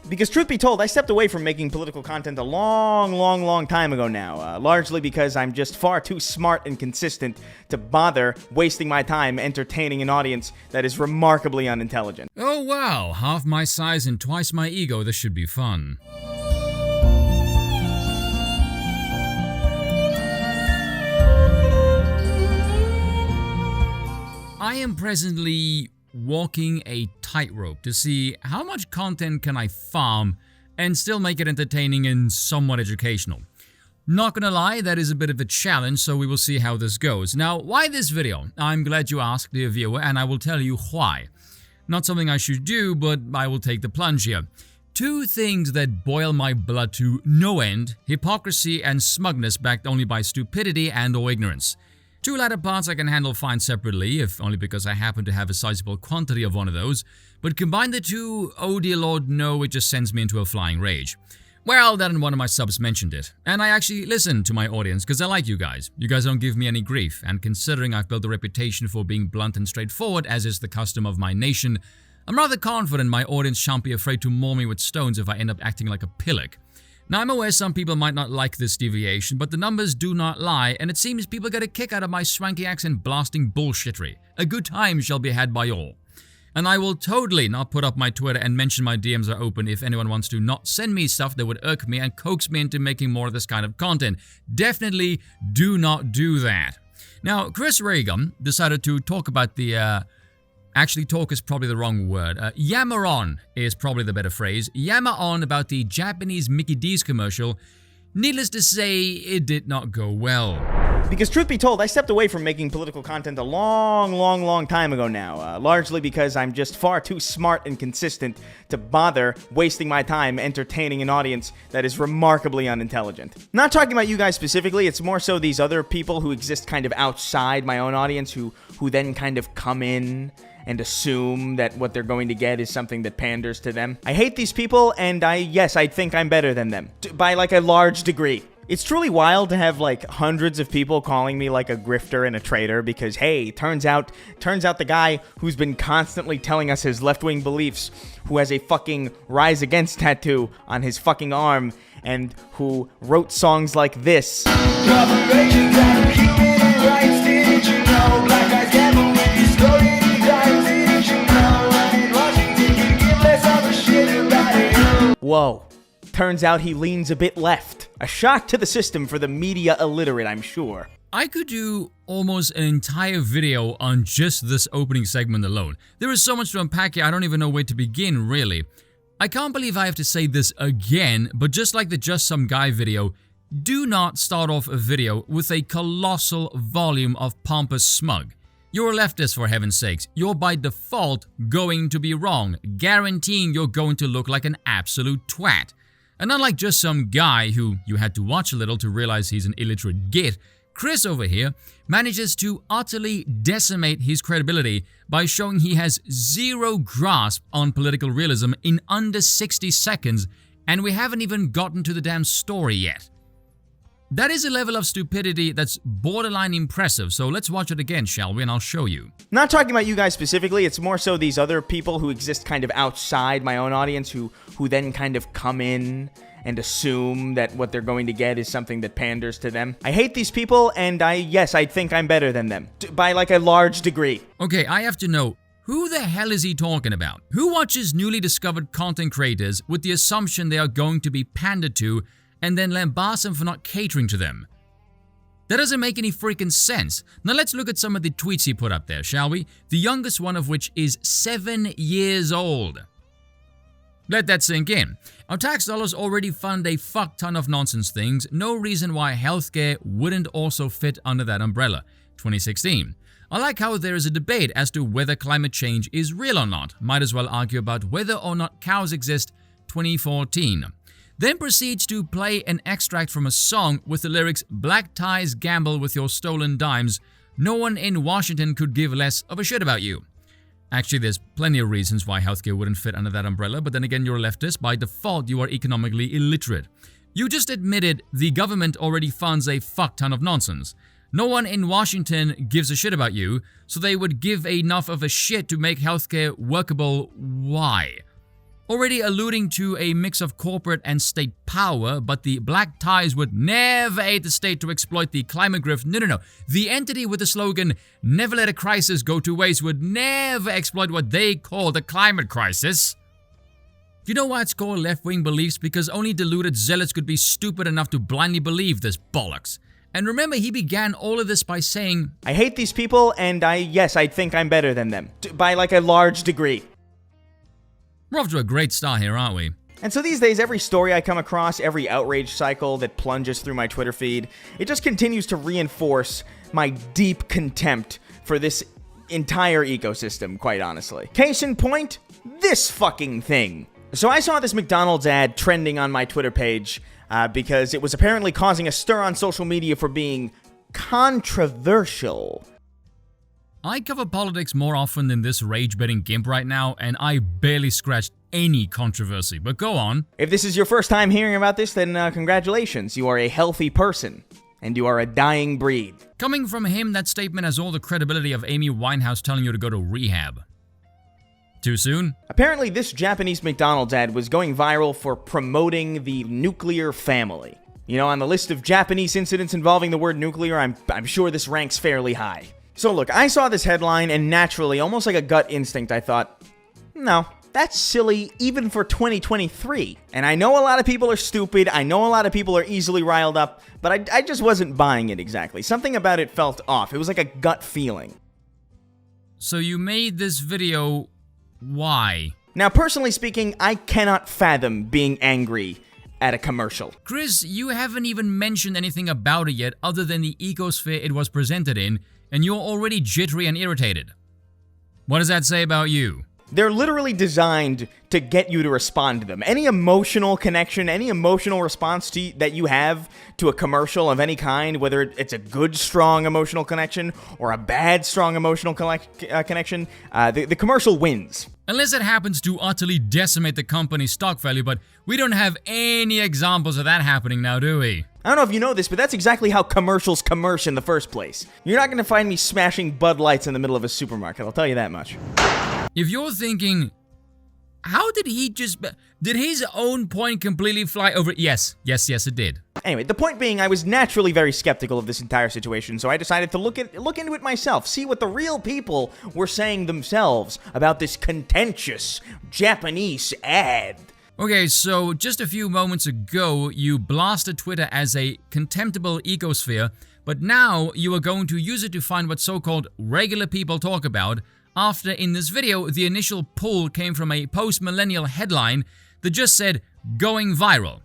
Because truth be told, I stepped away from making political content a long time ago now, largely because I'm just far too smart and consistent to bother wasting my time entertaining an audience that is remarkably unintelligent. Oh wow, half my size and twice my ego, this should be fun. I am presently walking a tightrope to see how much content can I farm and still make it entertaining and somewhat educational. Not gonna lie, that is a bit of a challenge, so we will see how this goes. Now, why this video? I'm glad you asked, dear viewer, and I will tell you why. Not something I should do, but I will take the plunge here. Two things that boil my blood to no end: hypocrisy and smugness backed only by stupidity and or ignorance. Two latter parts I can handle fine separately, if only because I happen to have a sizable quantity of one of those, but combine the two, oh dear lord no, it just sends me into a flying rage. Well, then one of my subs mentioned it, and I actually listen to my audience because I like you guys. You guys don't give me any grief, and considering I've built a reputation for being blunt and straightforward, as is the custom of my nation, I'm rather confident my audience shan't be afraid to maul me with stones if I end up acting like a pillock. Now, I'm aware some people might not like this deviation, but the numbers do not lie, and it seems people get a kick out of my swanky accent blasting bullshittery. A good time shall be had by all. And I will totally not put up my Twitter and mention my DMs are open if anyone wants to not send me stuff that would irk me and coax me into making more of this kind of content. Definitely do not do that. Now, ChrisRayGun decided to talk about the actually, talk is probably the wrong word. Yammer on is probably the better phrase. Yammer on about the Japanese Mickey D's commercial. Needless to say, it did not go well. Because truth be told, I stepped away from making political content a long time ago now, largely because I'm just far too smart and consistent to bother wasting my time entertaining an audience that is remarkably unintelligent. Not talking about you guys specifically, it's more so these other people who exist kind of outside my own audience who then kind of come in and assume that what they're going to get is something that panders to them. I hate these people, and I think I'm better than them. By like a large degree. It's truly wild to have like hundreds of people calling me like a grifter and a traitor because, hey, turns out the guy who's been constantly telling us his left-wing beliefs, who has a fucking Rise Against tattoo on his fucking arm, and who wrote songs like this. Whoa. Turns out he leans a bit left. A shock to the system for the media illiterate, I'm sure. I could do almost an entire video on just this opening segment alone. There is so much to unpack here, I don't even know where to begin, really. I can't believe I have to say this again, but just like the Just Some Guy video, do not start off a video with a colossal volume of pompous smug. You're a leftist, for heaven's sakes. You're by default going to be wrong, guaranteeing you're going to look like an absolute twat. And unlike Just Some Guy, who you had to watch a little to realize he's an illiterate git, Chris over here manages to utterly decimate his credibility by showing he has zero grasp on political realism in under 60 seconds, and we haven't even gotten to the damn story yet. That is a level of stupidity that's borderline impressive, so let's watch it again, shall we, and I'll show you. Not talking about you guys specifically, it's more so these other people who exist kind of outside my own audience who then kind of come in and assume that what they're going to get is something that panders to them. I hate these people, and I think I'm better than them. By like a large degree. Okay, I have to know, who the hell is he talking about? Who watches newly discovered content creators with the assumption they are going to be pandered to and then lambast them for not catering to them? That doesn't make any freaking sense. Now let's look at some of the tweets he put up there, shall we? The youngest one of which is 7 years old. Let that sink in. Our tax dollars already fund a fuck ton of nonsense things. No reason why healthcare wouldn't also fit under that umbrella. 2016. I like how there is a debate as to whether climate change is real or not. Might as well argue about whether or not cows exist. 2014. Then proceeds to play an extract from a song with the lyrics, "Black ties gamble with your stolen dimes. No one in Washington could give less of a shit about you." Actually, there's plenty of reasons why healthcare wouldn't fit under that umbrella, but then again, you're a leftist. By default, you are economically illiterate. You just admitted the government already funds a fuck ton of nonsense. No one in Washington gives a shit about you, so they would give enough of a shit to make healthcare workable. Why? already alluding to a mix of corporate and state power, but the black ties would never aid the state to exploit the climate grift. No. The entity with the slogan, "Never let a crisis go to waste," would never exploit what they call the climate crisis. You know why it's called left-wing beliefs? Because only deluded zealots could be stupid enough to blindly believe this bollocks. And remember, he began all of this by saying, I hate these people, and I think I'm better than them. By like a large degree. We're off to a great start here, aren't we? And so these days, every story I come across, every outrage cycle that plunges through my Twitter feed, it just continues to reinforce my deep contempt for this entire ecosystem, quite honestly. Case in point, this fucking thing. So I saw this McDonald's ad trending on my Twitter page because it was apparently causing a stir on social media for being controversial. I cover politics more often than this rage-betting gimp right now, and I barely scratched any controversy, but go on. If this is your first time hearing about this, then congratulations. You are a healthy person, and you are a dying breed. Coming from him, that statement has all the credibility of Amy Winehouse telling you to go to rehab. Too soon? Apparently, this Japanese McDonald's ad was going viral for promoting the nuclear family. You know, on the list of Japanese incidents involving the word nuclear, I'm sure this ranks fairly high. So look, I saw this headline and naturally, almost like a gut instinct, I thought, no, that's silly even for 2023. And I know a lot of people are stupid, I know a lot of people are easily riled up, but I just wasn't buying it exactly. Something about it felt off. It was like a gut feeling. So you made this video, why? Now, personally speaking, I cannot fathom being angry at a commercial. Chris, you haven't even mentioned anything about it yet other than the ecosphere it was presented in, and you're already jittery and irritated. What does that say about you? They're literally designed to get you to respond to them. Any emotional connection, any emotional response that you have to a commercial of any kind, whether it's a good, strong emotional connection or a bad, strong emotional connection, the commercial wins. Unless it happens to utterly decimate the company's stock value, but we don't have any examples of that happening now, do we? I don't know if you know this, but that's exactly how commercials commerce in the first place. You're not going to find me smashing Bud Lights in the middle of a supermarket, I'll tell you that much. If you're thinking, how did he did his own point completely fly over? Yes, it did. Anyway, the point being, I was naturally very skeptical of this entire situation, so I decided to look into it myself, see what the real people were saying themselves about this contentious Japanese ad. Okay, so just a few moments ago, you blasted Twitter as a contemptible ecosphere, but now you are going to use it to find what so-called regular people talk about, after in this video, the initial pull came from a post-millennial headline that just said, going viral.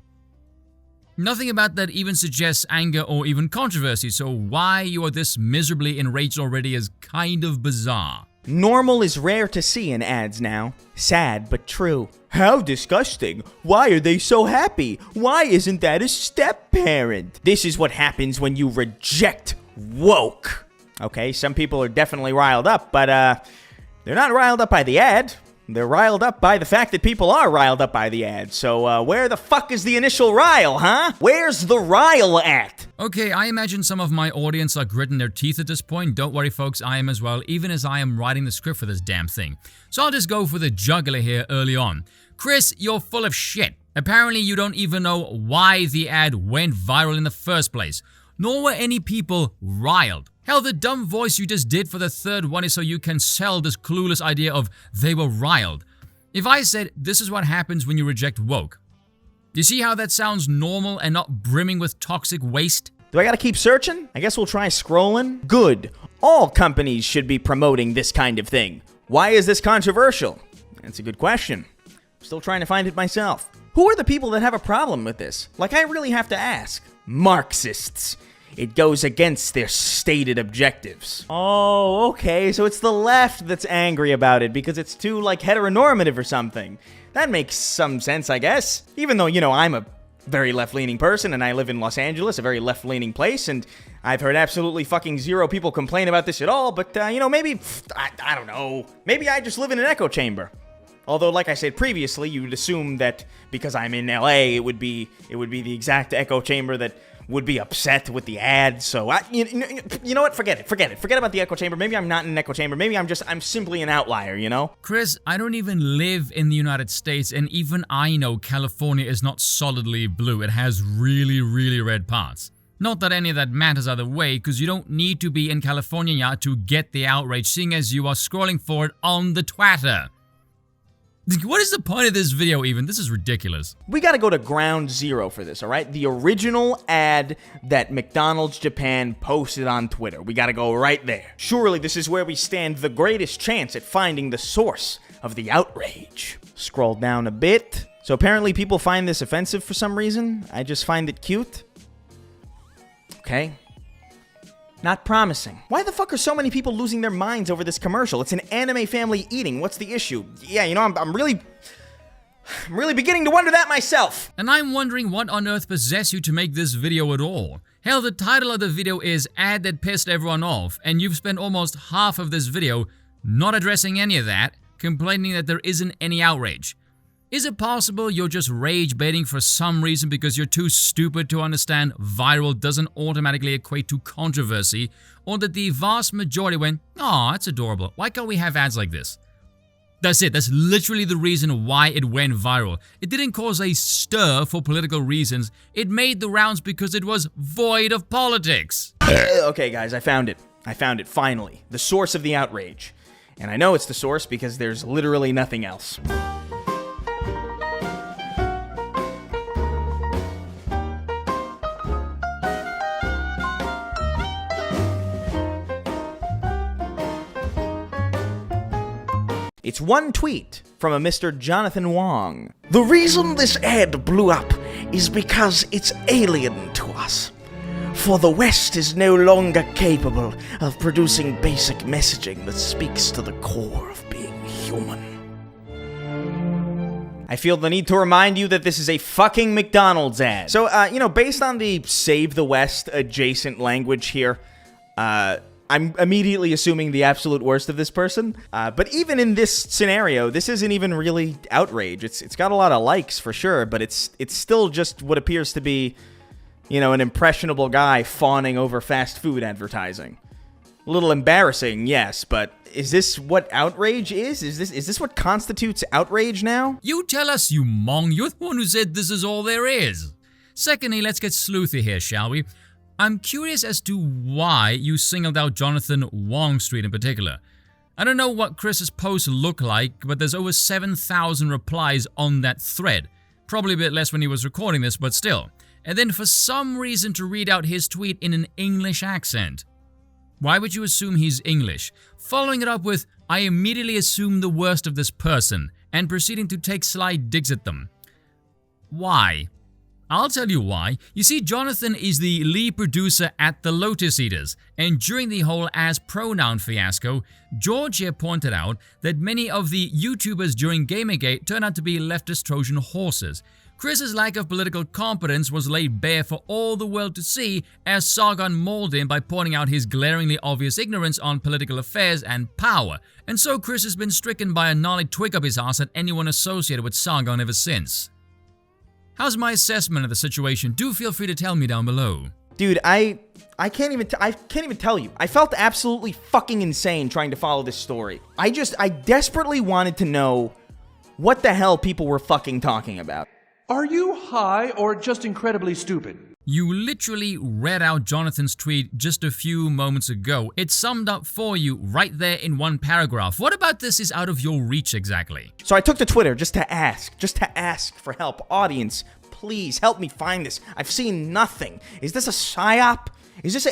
Nothing about that even suggests anger or even controversy, so why you are this miserably enraged already is kind of bizarre. Normal is rare to see in ads now. Sad, but true. How disgusting. Why are they so happy? Why isn't that a step-parent? This is what happens when you reject woke. Okay, some people are definitely riled up, but they're not riled up by the ad. They're riled up by the fact that people are riled up by the ad. So where the fuck is the initial rile, huh? Where's the rile at? Okay, I imagine some of my audience are gritting their teeth at this point. Don't worry, folks, I am as well, even as I am writing the script for this damn thing. So I'll just go for the jugular here early on. Chris, you're full of shit. Apparently you don't even know why the ad went viral in the first place. Nor were any people riled. Hell, the dumb voice you just did for the third one is so you can sell this clueless idea of they were riled. If I said this is what happens when you reject woke, you see how that sounds normal and not brimming with toxic waste? Do I gotta keep searching? I guess we'll try scrolling. Good. All companies should be promoting this kind of thing. Why is this controversial? That's a good question. I'm still trying to find it myself. Who are the people that have a problem with this? Like, I really have to ask. Marxists. It goes against their stated objectives. Oh, okay, so it's the left that's angry about it because it's too, like, heteronormative or something. That makes some sense, I guess. Even though, you know, I'm a very left-leaning person and I live in Los Angeles, a very left-leaning place, and I've heard absolutely fucking zero people complain about this at all, but, you know, maybe, I don't know, maybe I just live in an echo chamber. Although, like I said previously, you would assume that because I'm in LA, it would be the exact echo chamber that would be upset with the ad. So, you know what? Forget it. Forget about the echo chamber. Maybe I'm not in an echo chamber. Maybe I'm simply an outlier, you know? Chris, I don't even live in the United States, and even I know California is not solidly blue. It has really, really red parts. Not that any of that matters either way, because you don't need to be in California to get the outrage, seeing as you are scrolling for it on the Twitter. What is the point of this video even? This is ridiculous. We gotta go to ground zero for this, alright? The original ad that McDonald's Japan posted on Twitter. We gotta go right there. Surely this is where we stand the greatest chance at finding the source of the outrage. Scroll down a bit. So apparently people find this offensive for some reason. I just find it cute. Okay. Not promising. Why the fuck are so many people losing their minds over this commercial? It's an anime family eating. What's the issue? Yeah, you know, I'm really beginning to wonder that myself. And I'm wondering what on earth possessed you to make this video at all. Hell, the title of the video is Ad That Pissed Everyone Off, and you've spent almost half of this video not addressing any of that, complaining that there isn't any outrage. Is it possible you're just rage baiting for some reason because you're too stupid to understand viral doesn't automatically equate to controversy, or that the vast majority went, "Aw, that's adorable, why can't we have ads like this?" That's it. That's literally the reason why it went viral. It didn't cause a stir for political reasons. It made the rounds because it was void of politics. Okay, guys, I found it. Finally. The source of the outrage. And I know it's the source because there's literally nothing else. It's one tweet from a Mr. Jonathan Wong. The reason this ad blew up is because it's alien to us. For the West is no longer capable of producing basic messaging that speaks to the core of being human. I feel the need to remind you that this is a fucking McDonald's ad. So, based on the Save the West adjacent language here, I'm immediately assuming the absolute worst of this person. But even in this scenario, this isn't even really outrage. It's got a lot of likes for sure, but it's still just what appears to be, an impressionable guy fawning over fast food advertising. A little embarrassing, yes, but is this what outrage is? Is this what constitutes outrage now? You tell us, you mong. You're the one who said this is all there is. Secondly, let's get sleuthy here, shall we? I'm curious as to why you singled out Jonathan Wong's tweet in particular. I don't know what Chris's posts look like, but there's over 7,000 replies on that thread. Probably a bit less when he was recording this, but still. And then for some reason to read out his tweet in an English accent. Why would you assume he's English? Following it up with, I immediately assume the worst of this person, and proceeding to take sly digs at them. Why? I'll tell you why. You see, Jonathan is the lead producer at the Lotus Eaters, and during the whole as pronoun fiasco, George here pointed out that many of the YouTubers during Gamergate turned out to be leftist Trojan horses. Chris's lack of political competence was laid bare for all the world to see as Sargon mauled him by pointing out his glaringly obvious ignorance on political affairs and power, and so Chris has been stricken by a gnarly twig up his ass at anyone associated with Sargon ever since. How's my assessment of the situation? Do feel free to tell me down below. Dude, I can't even tell you. I felt absolutely fucking insane trying to follow this story. I desperately wanted to know what the hell people were fucking talking about. Are you high or just incredibly stupid? You literally read out Jonathan's tweet just a few moments ago. It's summed up for you right there in one paragraph. What about this is out of your reach exactly? So I took to Twitter just to ask for help. Audience, please help me find this. I've seen nothing. Is this a psyop?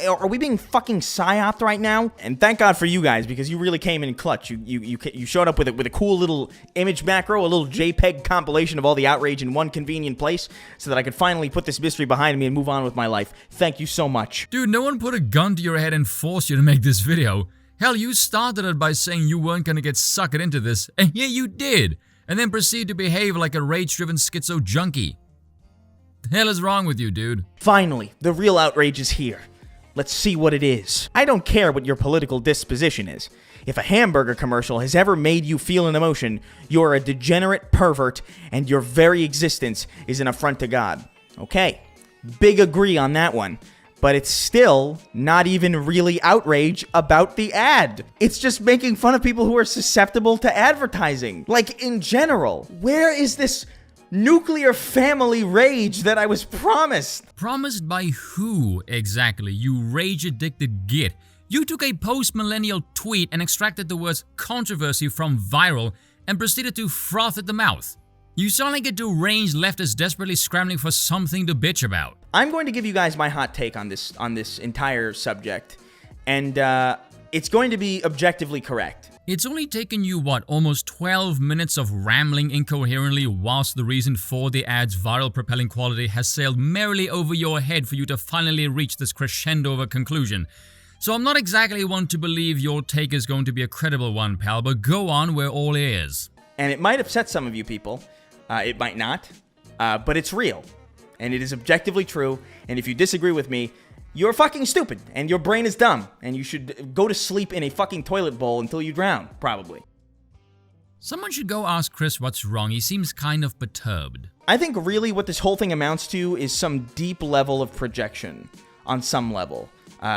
Are we being fucking psyoped right now? And thank God for you guys, because you really came in clutch. You showed up with a cool little image macro, a little JPEG compilation of all the outrage in one convenient place, so that I could finally put this mystery behind me and move on with my life. Thank you so much. Dude, no one put a gun to your head and forced you to make this video. Hell, you started it by saying you weren't gonna get suckered into this, and yeah, you did. And then proceed to behave like a rage-driven schizo junkie. The hell is wrong with you, dude? Finally, the real outrage is here. Let's see what it is. I don't care what your political disposition is. If a hamburger commercial has ever made you feel an emotion, you're a degenerate pervert, and your very existence is an affront to God. Okay, Big agree on that one. But it's still not even really outrage about the ad. It's just making fun of people who are susceptible to advertising. Like, in general, where is this nuclear family rage that I was promised? Promised by who exactly, you rage-addicted git? You took a post-millennial tweet and extracted the words controversy from viral and proceeded to froth at the mouth. You sound like a deranged leftist desperately scrambling for something to bitch about. I'm going to give you guys my hot take on this entire subject, and it's going to be objectively correct. It's only taken you, almost 12 minutes of rambling incoherently whilst the reason for the ad's viral propelling quality has sailed merrily over your head for you to finally reach this crescendo of a conclusion. So I'm not exactly one to believe your take is going to be a credible one, pal, but go on, we're all ears. And it might upset some of you people. It might not, but it's real. And it is objectively true, and if you disagree with me, you're fucking stupid, and your brain is dumb, and you should go to sleep in a fucking toilet bowl until you drown, probably. Someone should go ask Chris what's wrong. He seems kind of perturbed. I think really what this whole thing amounts to is some deep level of projection, on some level.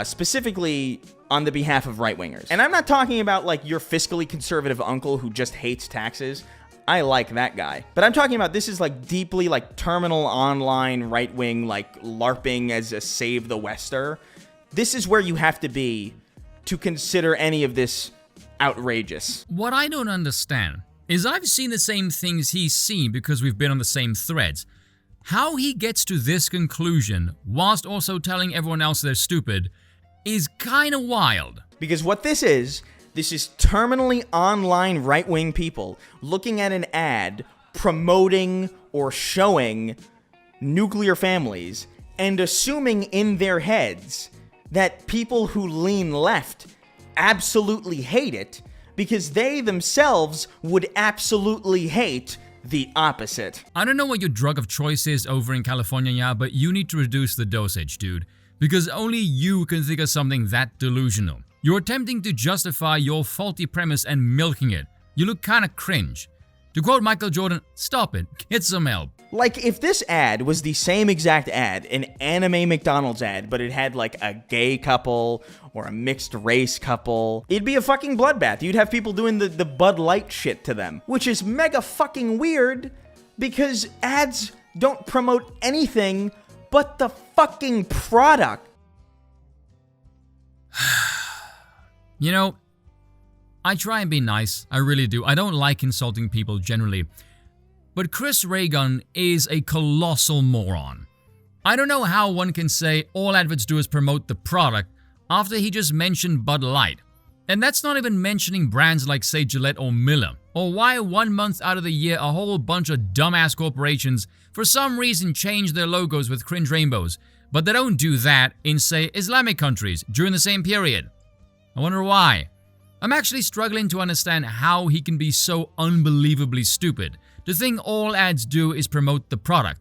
Specifically on the behalf of right-wingers. And I'm not talking about, like, your fiscally conservative uncle who just hates taxes. I like that guy. But I'm talking about this is like deeply like terminal online right-wing like LARPing as a save the Wester. This is where you have to be to consider any of this outrageous. What I don't understand is I've seen the same things he's seen because we've been on the same threads. How he gets to this conclusion whilst also telling everyone else they're stupid is kind of wild. Because what this is terminally online right-wing people looking at an ad promoting or showing nuclear families and assuming in their heads that people who lean left absolutely hate it because they themselves would absolutely hate the opposite. I don't know what your drug of choice is over in California, yeah, but you need to reduce the dosage, dude. Because only you can think of something that delusional. You're attempting to justify your faulty premise and milking it. You look kinda cringe. To quote Michael Jordan, stop it, get some help. Like, if this ad was the same exact ad, an anime McDonald's ad, but it had like a gay couple or a mixed race couple, it'd be a fucking bloodbath. You'd have people doing the Bud Light shit to them, which is mega fucking weird because ads don't promote anything but the fucking product. You know, I try and be nice, I really do. I don't like insulting people generally. But ChrisRayGun is a colossal moron. I don't know how one can say all adverts do is promote the product after he just mentioned Bud Light. And that's not even mentioning brands like, say, Gillette or Miller. Or why 1 month out of the year a whole bunch of dumbass corporations for some reason change their logos with cringe rainbows. But they don't do that in, say, Islamic countries during the same period. I wonder why. I'm actually struggling to understand how he can be so unbelievably stupid to think all ads do is promote the product.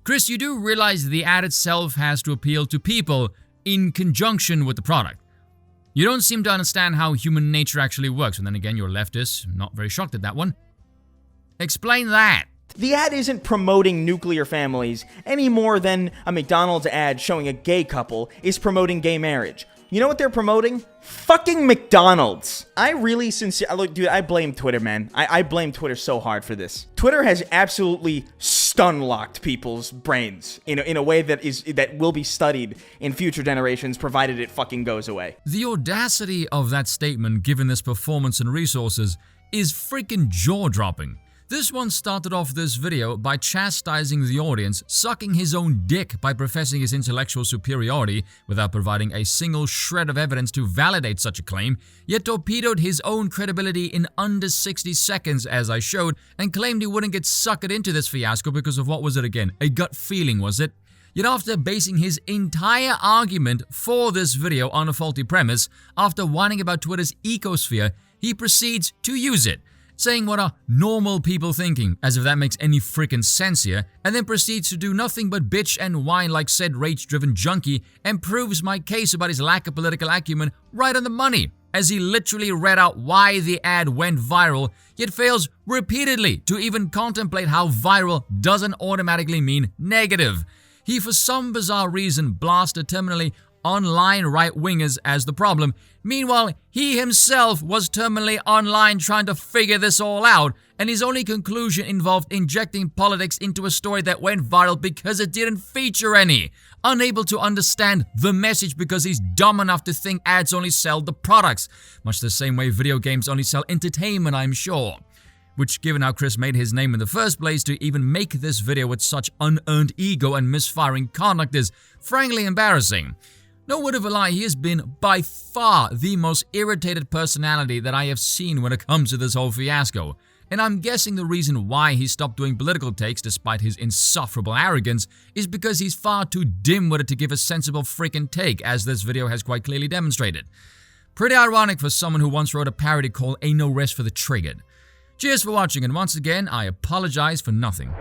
Chris, you do realize the ad itself has to appeal to people in conjunction with the product. You don't seem to understand how human nature actually works, and then again, you're leftist, not very shocked at that one. Explain that. The ad isn't promoting nuclear families any more than a McDonald's ad showing a gay couple is promoting gay marriage. You know what they're promoting? Fucking McDonald's. I really look, dude, I blame Twitter, man. I blame Twitter so hard for this. Twitter has absolutely stun-locked people's brains in a way that will be studied in future generations, provided it fucking goes away. The audacity of that statement, given this performance and resources, is freaking jaw-dropping. This one started off this video by chastising the audience, sucking his own dick by professing his intellectual superiority without providing a single shred of evidence to validate such a claim, yet torpedoed his own credibility in under 60 seconds as I showed, and claimed he wouldn't get suckered into this fiasco because of what was it again? A gut feeling, was it? Yet after basing his entire argument for this video on a faulty premise, after whining about Twitter's ecosphere, he proceeds to use it, saying what are normal people thinking, as if that makes any freaking sense here, and then proceeds to do nothing but bitch and whine like said rage-driven junkie and proves my case about his lack of political acumen right on the money, as he literally read out why the ad went viral, yet fails repeatedly to even contemplate how viral doesn't automatically mean negative. he for some bizarre reason blasted terminally online right-wingers as the problem. Meanwhile, he himself was terminally online trying to figure this all out, and his only conclusion involved injecting politics into a story that went viral because it didn't feature any. Unable to understand the message because he's dumb enough to think ads only sell the products. Much the same way video games only sell entertainment, I'm sure. Which, given how Chris made his name in the first place, to even make this video with such unearned ego and misfiring conduct is frankly embarrassing. No word of a lie, he has been by far the most irritated personality that I have seen when it comes to this whole fiasco. And I'm guessing the reason why he stopped doing political takes despite his insufferable arrogance is because he's far too dim-witted to give a sensible freaking take, as this video has quite clearly demonstrated. Pretty ironic for someone who once wrote a parody called Ain't No Rest for the Triggered. Cheers for watching, and once again, I apologize for nothing.